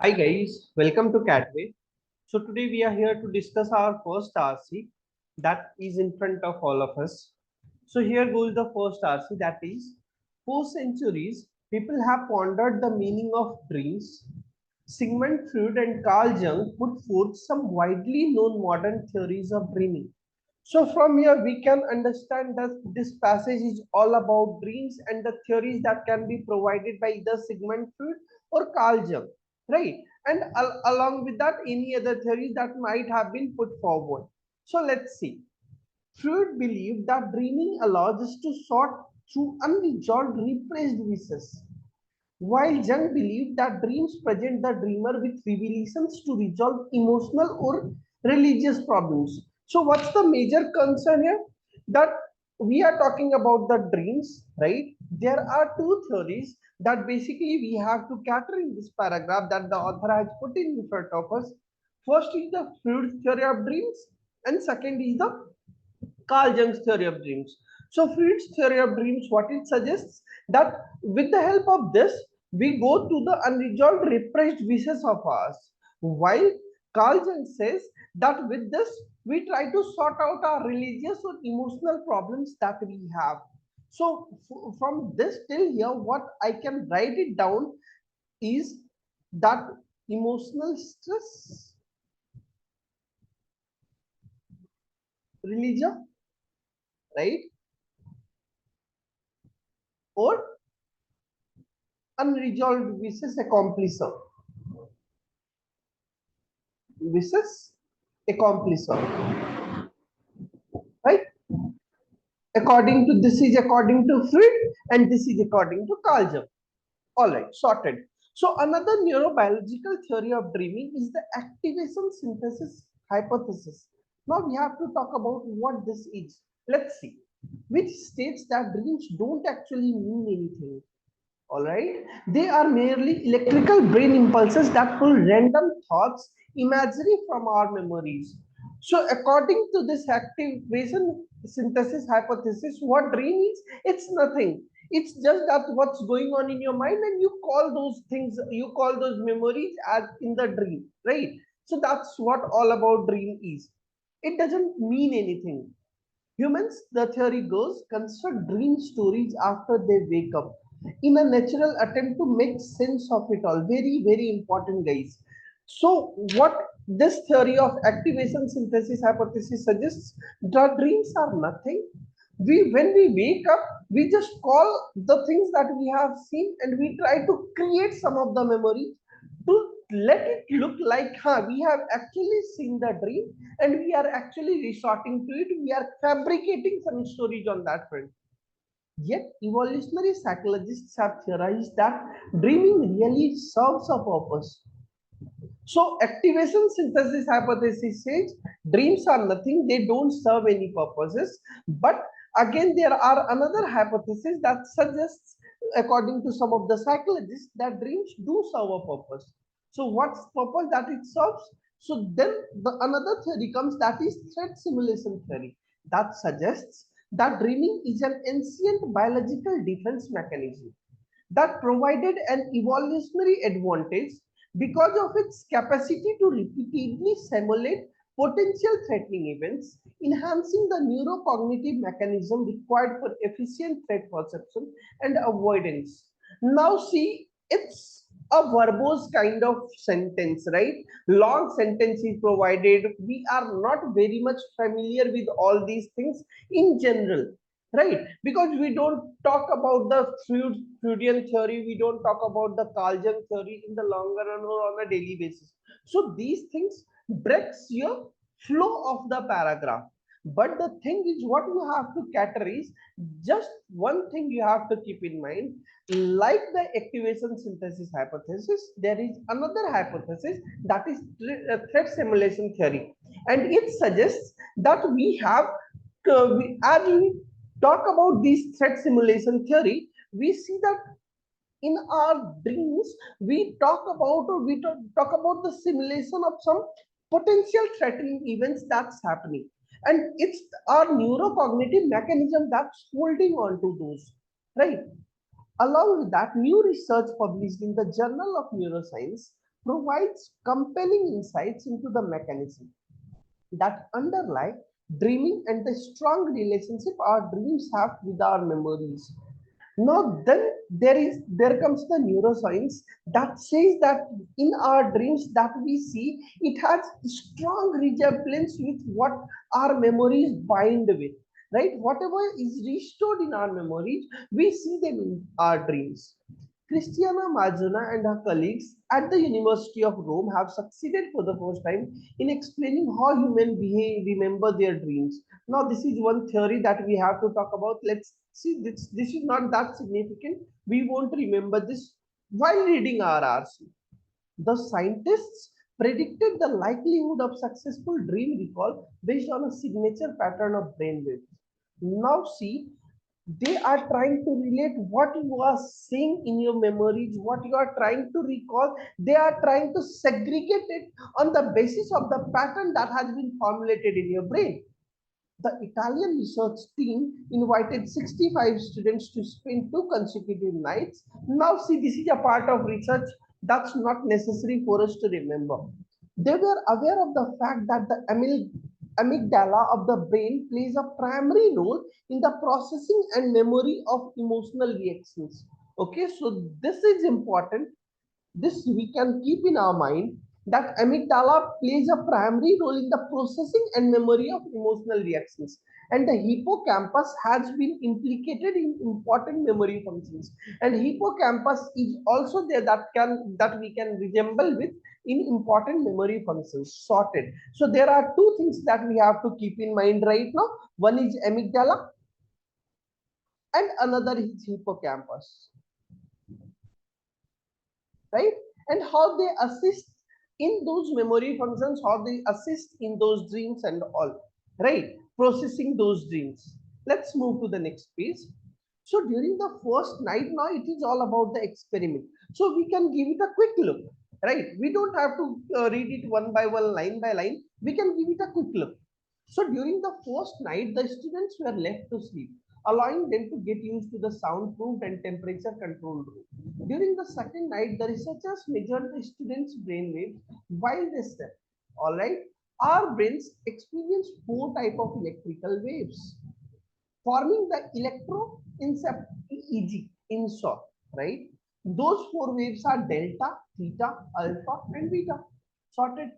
Hi guys, welcome to Catway. So today we are here to discuss our first RC that is in front of all of us. So here goes the first RC, that is, for centuries people have pondered the meaning of dreams. Sigmund Freud and Carl Jung put forth some widely known modern theories of dreaming. So from here we can understand that this passage is all about dreams and the theories that can be provided by either Sigmund Freud or Carl Jung, right? And along with that, any other theories that might have been put forward. So let's see. Freud believed that dreaming allows us to sort through unresolved repressed wishes, while Jung believed that dreams present the dreamer with revelations to resolve emotional or religious problems. So, what's the major concern here? That we are talking about the dreams, right? There are two theories that basically we have to cater in this paragraph that the author has put in front of us. First is the Freud theory of dreams, and second is the Carl Jung's theory of dreams. So Freud's theory of dreams, what it suggests that with the help of this, we go to the unresolved repressed wishes of ours. While Carl Jung says that with this, we try to sort out our religious or emotional problems that we have. So from this till here, what I can write it down is that emotional stress, religion, right, or unresolved wishes accomplisher. Wishes accomplisher. Right? According to this is according to Freud and this is according to Carl Jung. Alright, sorted. So another neurobiological theory of dreaming is the activation synthesis hypothesis. Now we have to talk about what this is. Let's see. Which states that dreams don't actually mean anything. All right, they are merely electrical brain impulses that pull random thoughts, imagery from our memories. So, according to this activation synthesis hypothesis, what dream is? It's nothing. It's just that what's going on in your mind, and you call those things, you call those memories as in the dream, right? So, that's what all about dream is. It doesn't mean anything. Humans, the theory goes, construct dream stories after they wake up in a natural attempt to make sense of it all. Very, very important, guys. So, what this theory of activation synthesis hypothesis suggests, the dreams are nothing. When we wake up, we just call the things that we have seen and we try to create some of the memories to let it look like we have actually seen the dream and we are actually resorting to it. We are fabricating some stories on that front. Yet, evolutionary psychologists have theorized that dreaming really serves a purpose. So, activation synthesis hypothesis says dreams are nothing, they don't serve any purposes. But again, there are another hypothesis that suggests, according to some of the psychologists, that dreams do serve a purpose. So, what's purpose that it serves? So, then another theory comes, that is threat simulation theory, that suggests that dreaming is an ancient biological defense mechanism that provided an evolutionary advantage because of its capacity to repeatedly simulate potential threatening events, enhancing the neurocognitive mechanism required for efficient threat perception and avoidance. Now, see, it's a verbose kind of sentence, right? Long sentence is provided. We are not very much familiar with all these things in general, right? Because we don't talk about the Freudian theory, we don't talk about the Carl Jung theory in the longer run or on a daily basis. So these things breaks your flow of the paragraph. But the thing is, what you have to cater is just one thing you have to keep in mind. Like the activation synthesis hypothesis, there is another hypothesis, that is threat simulation theory, and it suggests that we have as we talk about this threat simulation theory, we see that in our dreams, we talk about or we talk about the simulation of some potential threatening events that's happening. And it's our neurocognitive mechanism that's holding on to those, right? Along with that, new research published in the Journal of Neuroscience provides compelling insights into the mechanism that underlie dreaming and the strong relationship our dreams have with our memories. Now then there comes the neuroscience that says that in our dreams that we see, it has strong resemblance with what our memories bind with, right? Whatever is restored in our memories, we see them in our dreams. Cristiana Mazzona and her colleagues at the University of Rome have succeeded for the first time in explaining how humans remember their dreams. Now, this is one theory that we have to talk about. Let's see, this is not that significant. We won't remember this while reading our RC. The scientists predicted the likelihood of successful dream recall based on a signature pattern of brain waves. Now, see, they are trying to relate what you are seeing in your memories, what you are trying to recall. They are trying to segregate it on the basis of the pattern that has been formulated in your brain. The Italian research team invited 65 students to spend 2 consecutive nights. Now, see, this is a part of research that's not necessary for us to remember. They were aware of the fact that the amygdala of the brain plays a primary role in the processing and memory of emotional reactions. Okay, so this is important. This we can keep in our mind that amygdala plays a primary role in the processing and memory of emotional reactions, and the hippocampus has been implicated in important memory functions, and hippocampus is also there that we can resemble with in important memory functions. Sorted. So there are two things that we have to keep in mind right now. One is amygdala and another is hippocampus, right? And how they assist in those memory functions, how they assist in those dreams and all, right? Processing those dreams. Let's move to the next page. So during the first night, now it is all about the experiment. So we can give it a quick look, right? We don't have to read it one by one, line by line. We can give it a quick look. So during the first night, the students were left to sleep, allowing them to get used to the soundproof and temperature controlled room. During the second night, the researchers measured the students' brain waves while they slept. All right, our brains experience four types of electrical waves, forming the electroencephalograph EEG in short, right? Those four waves are delta, theta, alpha, and beta. Sorted.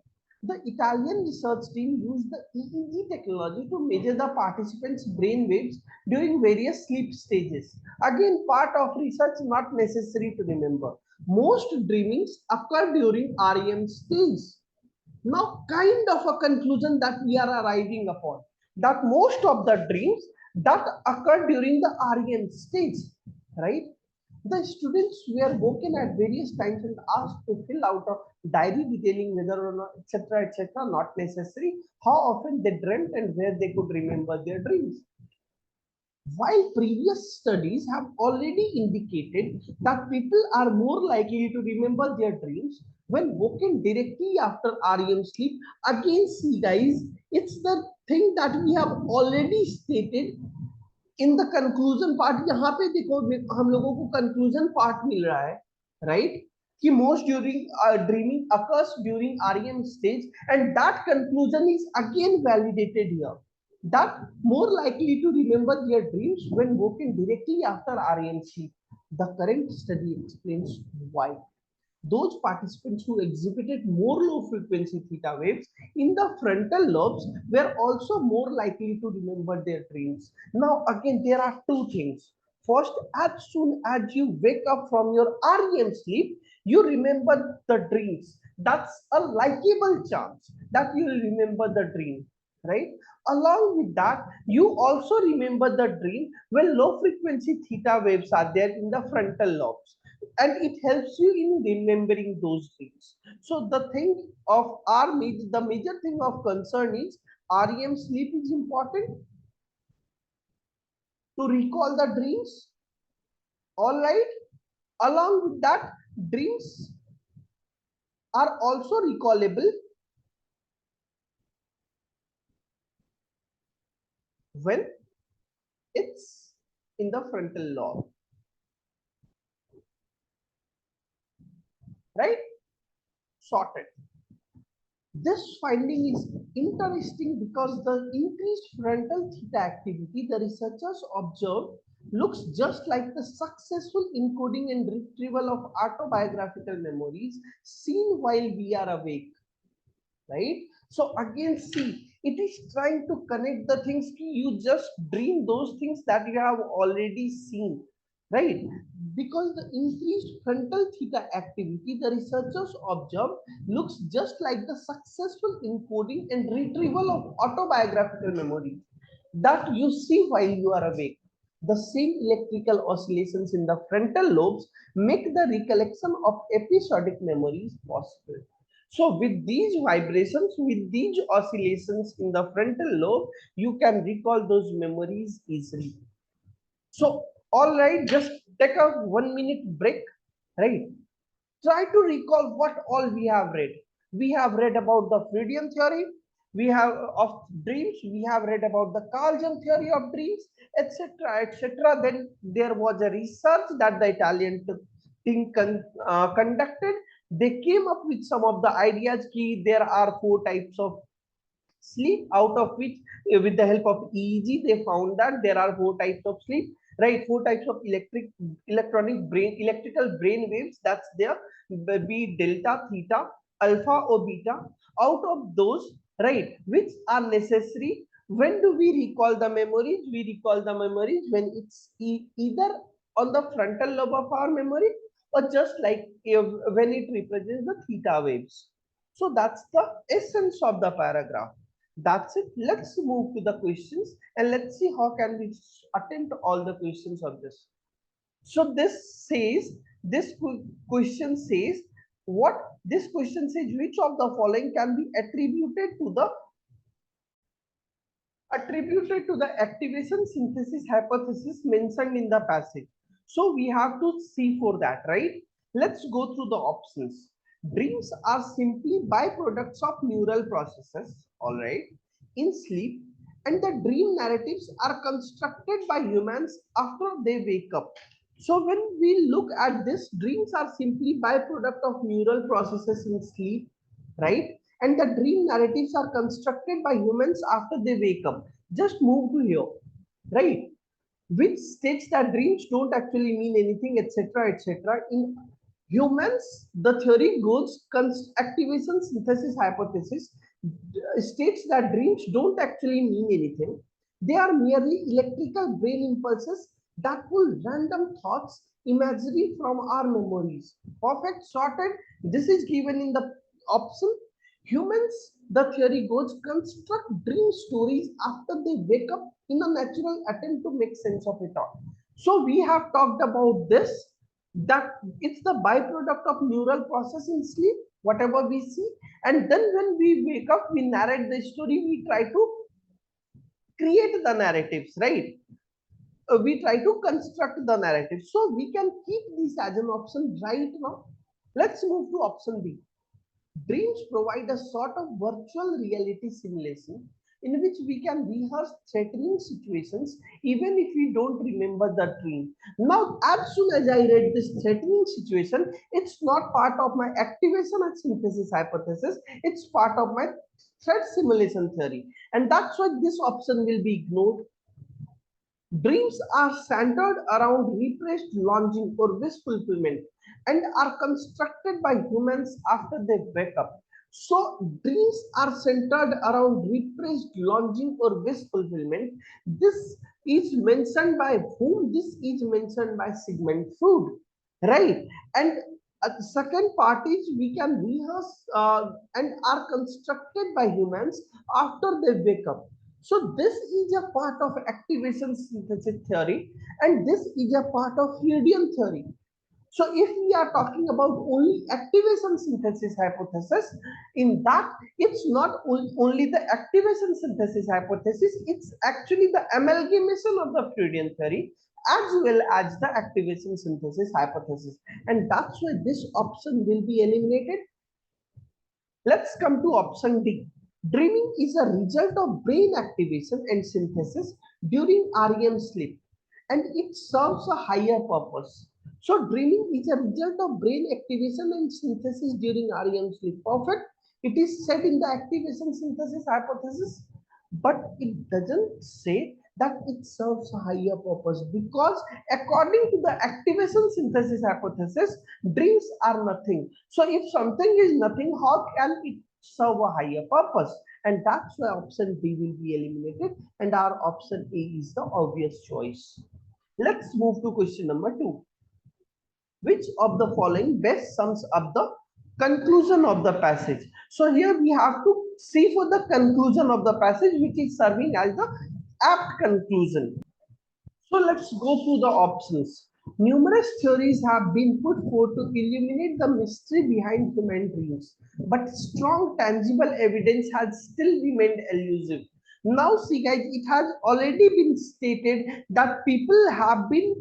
The Italian research team used the EEG technology to measure the participants' brain waves during various sleep stages. Again, part of research not necessary to remember. Most dreamings occur during REM stage. Now, kind of a conclusion that we are arriving upon, that most of the dreams that occur during the REM stage, right? The students were woken at various times and asked to fill out a diary detailing whether or not, etc., not necessary, how often they dreamt and where they could remember their dreams. While previous studies have already indicated that people are more likely to remember their dreams when woken directly after REM sleep, again, see guys, it's the thing that we have already stated in the conclusion part. यहाँ पे देखो हम लोगों को conclusion part मिल रहा है, right? कि most during dreaming occurs during REM stage, and that conclusion is again validated here, that more likely to remember their dreams when woken directly after REM sleep. The current study explains why. Those participants who exhibited more low frequency theta waves in the frontal lobes were also more likely to remember their dreams. Now, again, there are two things. First, as soon as you wake up from your REM sleep, you remember the dreams. That's a likable chance that you will remember the dream, right? Along with that, you also remember the dream when low frequency theta waves are there in the frontal lobes, and it helps you in remembering those dreams. So the thing of the major thing of concern is REM sleep is important to recall the dreams. All right. Along with that, dreams are also recallable when it's in the frontal lobe, right? sorted. This finding is interesting because the increased frontal theta activity the researchers observed looks just like the successful encoding and retrieval of autobiographical memories seen while we are awake, right? So again, see, it is trying to connect the things. You just dream those things that you have already seen, right? Because the increased frontal theta activity the researchers observed looks just like the successful encoding and retrieval of autobiographical memory that you see while you are awake. The same electrical oscillations in the frontal lobes make the recollection of episodic memories possible. So with these vibrations, with these oscillations in the frontal lobe, you can recall those memories easily. So, all right, just take a 1 minute break, right? Try to recall what all we have read. We have read about the Freudian theory, we have of dreams, we have read about the Carl Jung theory of dreams, etc., etc. Then there was a research that the Italian team conducted. They came up with some of the ideas. Key there are 4 types of sleep, out of which with the help of EEG they found that there are 4 types of sleep, right? 4 types of electrical brain waves that's there, be delta, theta, alpha or beta. Out of those, right, which are necessary, when do we recall the memories? We recall the memories when it's either on the frontal lobe of our memory or just like when it represents the theta waves. So that's the essence of the paragraph. That's it. Let's move to the questions and let's see how can we attend to all the questions of this. So this question says, what this question says, which of the following can be attributed to the activation synthesis hypothesis mentioned in the passage. So we have to see for that, right? Let's go through the options. Dreams are simply byproducts of neural processes, all right, in sleep, and the dream narratives are constructed by humans after they wake up. So when we look at this, dreams are simply byproduct of neural processes in sleep, right? And the dream narratives are constructed by humans after they wake up. Just move to here, right? Which states that dreams don't actually mean anything, etc., etc. In humans, the theory goes activation synthesis hypothesis states that dreams don't actually mean anything. They are merely electrical brain impulses that pull random thoughts, imagery from our memories. Perfect, sorted. This is given in the option. Humans, the theory goes, construct dream stories after they wake up in a natural attempt to make sense of it all. So we have talked about this, that it's the byproduct of neural process in sleep, whatever we see. And then when we wake up, we narrate the story, we try to create the narratives, right? We try to construct the narrative. So we can keep this as an option right now. Let's move to option B. Dreams provide a sort of virtual reality simulation in which we can rehearse threatening situations even if we don't remember the dream. Now, as soon as I read this threatening situation, it's not part of my activation and synthesis hypothesis, it's part of my threat simulation theory. And that's why this option will be ignored. Dreams are centered around repressed longing or wish fulfillment and are constructed by humans after they wake up. So, dreams are centered around repressed longing or wish fulfillment. This is mentioned by whom? This is mentioned by Sigmund Freud, right? And the second part is we can rehearse and are constructed by humans after they wake up. So this is a part of activation synthesis theory, and this is a part of Freudian theory. So if we are talking about only activation synthesis hypothesis, in that it's not only the activation synthesis hypothesis, it's actually the amalgamation of the Freudian theory as well as the activation synthesis hypothesis. And that's why this option will be eliminated. Let's come to option D. Dreaming is a result of brain activation and synthesis during REM sleep, and it serves a higher purpose. So dreaming is a result of brain activation and synthesis during REM sleep. Perfect. It is said in the activation synthesis hypothesis, but it doesn't say that it serves a higher purpose, because according to the activation synthesis hypothesis, dreams are nothing. So if something is nothing, how can it serve a higher purpose? And that's why option B will be eliminated, and our option A is the obvious choice. Let's move to question number 2. Which of the following best sums up the conclusion of the passage? So here we have to see for the conclusion of the passage, which is serving as the apt conclusion. So let's go through the options. Numerous theories have been put forth to illuminate the mystery behind human dreams, but strong tangible evidence has still remained elusive. Now see guys, it has already been stated that people have been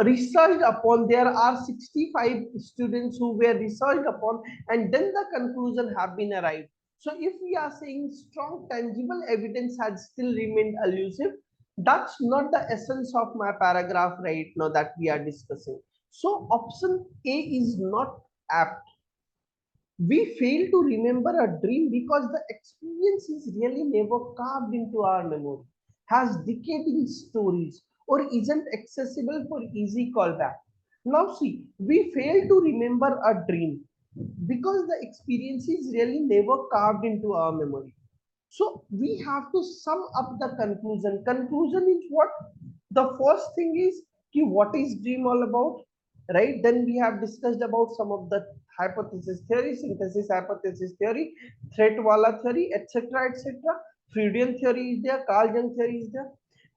researched upon. There are 65 students who were researched upon, and then the conclusion have been arrived. So if we are saying strong tangible evidence has still remained elusive, that's not the essence of my paragraph right now that we are discussing. So option A is not apt. We fail to remember a dream because the experience is really never carved into our memory, has decaying stories, or isn't accessible for easy callback. Now see, we fail to remember a dream because the experience is really never carved into our memory. So we have to sum up the conclusion. Conclusion is what? The first thing is ki what is dream all about, right? Then we have discussed about some of the hypothesis theory, synthesis hypothesis theory, threat wala theory, etc., etc. Freudian theory is there, Carl Jung theory is there,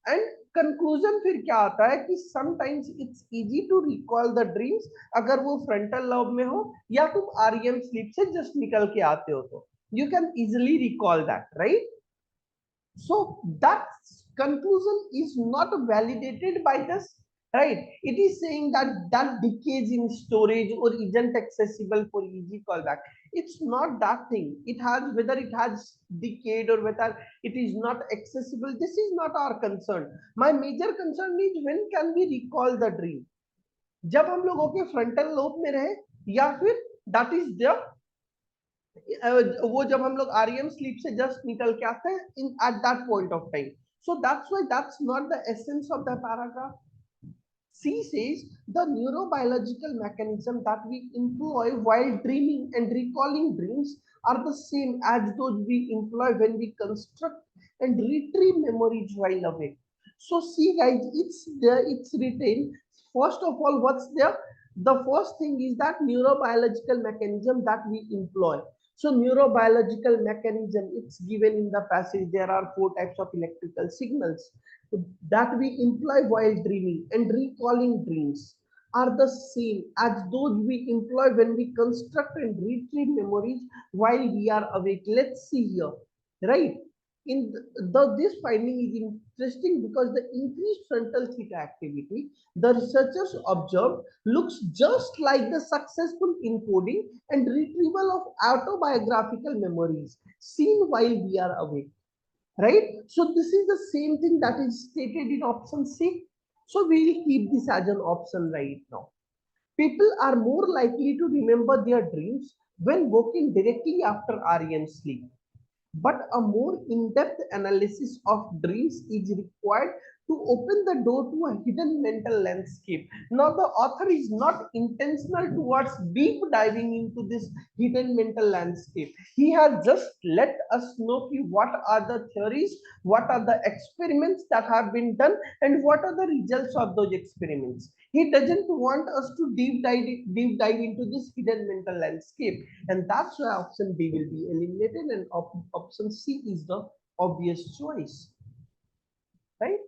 and conclusion फिर क्या आता है कि sometimes it's easy to recall the dreams अगर वो frontal lobe में हो या तुम REM sleep से just निकल के आते हो तो you can easily recall that, right? So that conclusion is not validated by this, right? It is saying that that decays in storage or isn't accessible for easy callback. It's not that thing. It has, whether it has decayed or whether it is not accessible, this is not our concern. My major concern is when can we recall the dream? जब हम लोगों के frontal lobe में रहे या फिर that is the वो जब हम लोग आरईएम स्लीप से जस्ट निकल के आते हैं in at that point of time. So that's why that's not the essence of the paragraph. C says the neurobiological mechanism that we employ while dreaming and recalling dreams are the same as those we employ when we construct and retrieve memories while awake. So see guys, it's there, it's written. First of all, what's there? The first thing is that neurobiological mechanism that we employ. So neurobiological mechanism, it's given in the passage. There are 4 types of electrical signals that we employ while dreaming and recalling dreams are the same as those we employ when we construct and retrieve memories while we are awake. Let's see here, right? In this finding is interesting because the increased frontal theta activity, the researchers observed, looks just like the successful encoding and retrieval of autobiographical memories seen while we are awake, right? So this is the same thing that is stated in option C. So we will keep this as an option right now. People are more likely to remember their dreams when woken directly after REM sleep, but a more in-depth analysis of dreams is required to open the door to a hidden mental landscape. Now, the author is not intentional towards deep diving into this hidden mental landscape. He has just let us know what are the theories, what are the experiments that have been done, and what are the results of those experiments. He doesn't want us to deep dive into this hidden mental landscape, and that's why option B will be eliminated, and option C is the obvious choice, right?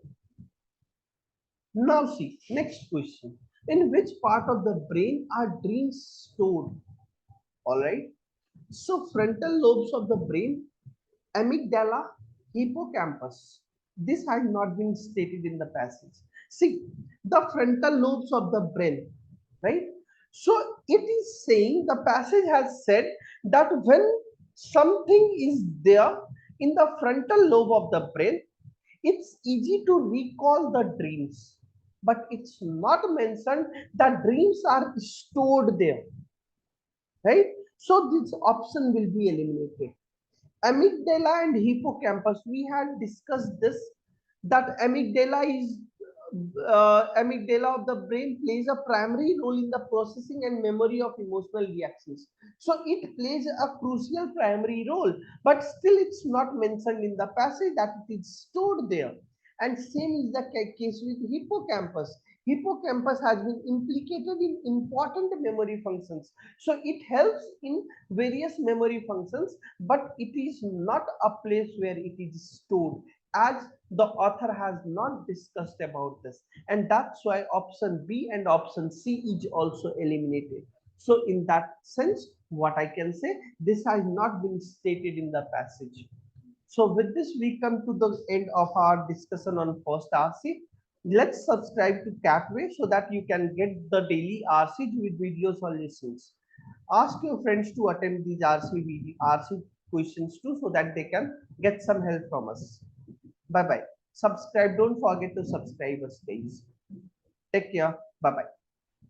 Now see, next question. In which part of the brain are dreams stored? All right. So frontal lobes of the brain, amygdala, hippocampus. This has not been stated in the passage. See, the frontal lobes of the brain, right? So it is saying, the passage has said that when something is there in the frontal lobe of the brain, it's easy to recall the dreams. but it's not mentioned that dreams are stored there, right? So this option will be eliminated. Amygdala and hippocampus, we had discussed this, that amygdala of the brain plays a primary role in the processing and memory of emotional reactions. So it plays a crucial primary role, but still it's not mentioned in the passage that it is stored there. And same is the case with hippocampus. Hippocampus has been implicated in important memory functions. So it helps in various memory functions, but it is not a place where it is stored, as the author has not discussed about this. And that's why option B and option C is also eliminated. So in that sense, what I can say, this has not been stated in the passage. So with this, we come to the end of our discussion on first RC. Let's subscribe to Catway so that you can get the daily RC with video solutions. Ask your friends to attempt these RC questions too, so that they can get some help from us. Bye bye. Subscribe. Don't forget to subscribe us, guys. Take care. Bye bye.